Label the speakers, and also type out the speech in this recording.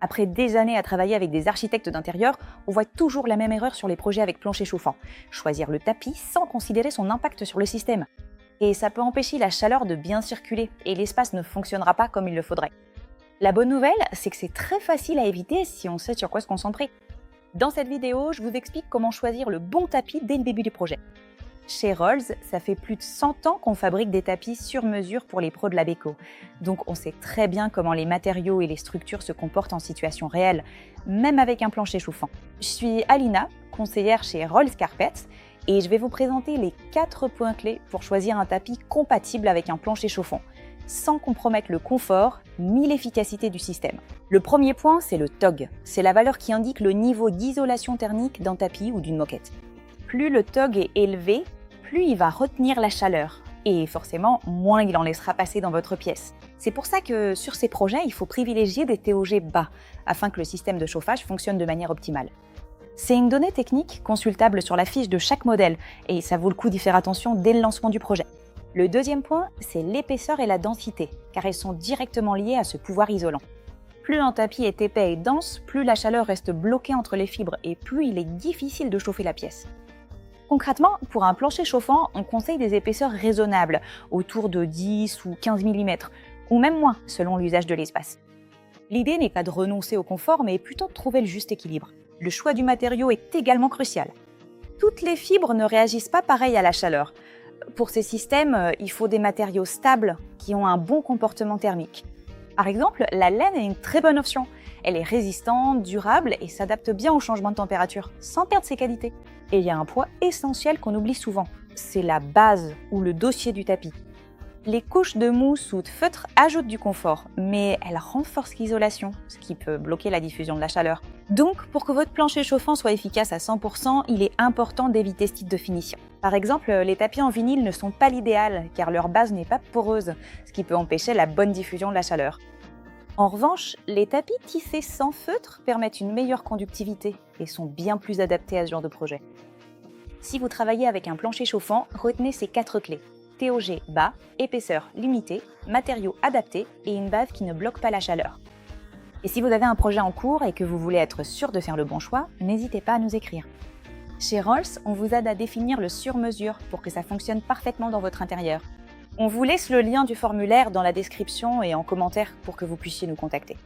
Speaker 1: Après des années à travailler avec des architectes d'intérieur, on voit toujours la même erreur sur les projets avec plancher chauffant. Choisir le tapis sans considérer son impact sur le système. Et ça peut empêcher la chaleur de bien circuler et l'espace ne fonctionnera pas comme il le faudrait. La bonne nouvelle, c'est que c'est très facile à éviter si on sait sur quoi se concentrer. Dans cette vidéo, je vous explique comment choisir le bon tapis dès le début du projet. Chez Rolls, ça fait plus de 100 ans qu'on fabrique des tapis sur mesure pour les pros de la Beko. Donc on sait très bien comment les matériaux et les structures se comportent en situation réelle, même avec un plancher chauffant. Je suis Alina, conseillère chez Rolls Carpets, et je vais vous présenter les 4 points clés pour choisir un tapis compatible avec un plancher chauffant, sans compromettre le confort ni l'efficacité du système. Le premier point, c'est le TOG. C'est la valeur qui indique le niveau d'isolation thermique d'un tapis ou d'une moquette. Plus le TOG est élevé, plus il va retenir la chaleur. Et forcément, moins il en laissera passer dans votre pièce. C'est pour ça que sur ces projets, il faut privilégier des TOG bas, afin que le système de chauffage fonctionne de manière optimale. C'est une donnée technique consultable sur la fiche de chaque modèle, et ça vaut le coup d'y faire attention dès le lancement du projet. Le deuxième point, c'est l'épaisseur et la densité, car elles sont directement liées à ce pouvoir isolant. Plus un tapis est épais et dense, plus la chaleur reste bloquée entre les fibres et plus il est difficile de chauffer la pièce. Concrètement, pour un plancher chauffant, on conseille des épaisseurs raisonnables, autour de 10 ou 15 mm, ou même moins selon l'usage de l'espace. L'idée n'est pas de renoncer au confort, mais plutôt de trouver le juste équilibre. Le choix du matériau est également crucial. Toutes les fibres ne réagissent pas pareil à la chaleur. Pour ces systèmes, il faut des matériaux stables qui ont un bon comportement thermique. Par exemple, la laine est une très bonne option. Elle est résistante, durable et s'adapte bien aux changements de température, sans perdre ses qualités. Et il y a un point essentiel qu'on oublie souvent, c'est la base ou le dossier du tapis. Les couches de mousse ou de feutre ajoutent du confort, mais elles renforcent l'isolation, ce qui peut bloquer la diffusion de la chaleur. Donc, pour que votre plancher chauffant soit efficace à 100%, il est important d'éviter ce type de finition. Par exemple, les tapis en vinyle ne sont pas l'idéal, car leur base n'est pas poreuse, ce qui peut empêcher la bonne diffusion de la chaleur. En revanche, les tapis tissés sans feutre permettent une meilleure conductivité et sont bien plus adaptés à ce genre de projet. Si vous travaillez avec un plancher chauffant, retenez ces 4 clés. TOG bas, épaisseur limitée, matériaux adaptés et une base qui ne bloque pas la chaleur. Et si vous avez un projet en cours et que vous voulez être sûr de faire le bon choix, n'hésitez pas à nous écrire. Chez Rolls, on vous aide à définir le sur-mesure pour que ça fonctionne parfaitement dans votre intérieur. On vous laisse le lien du formulaire dans la description et en commentaire pour que vous puissiez nous contacter.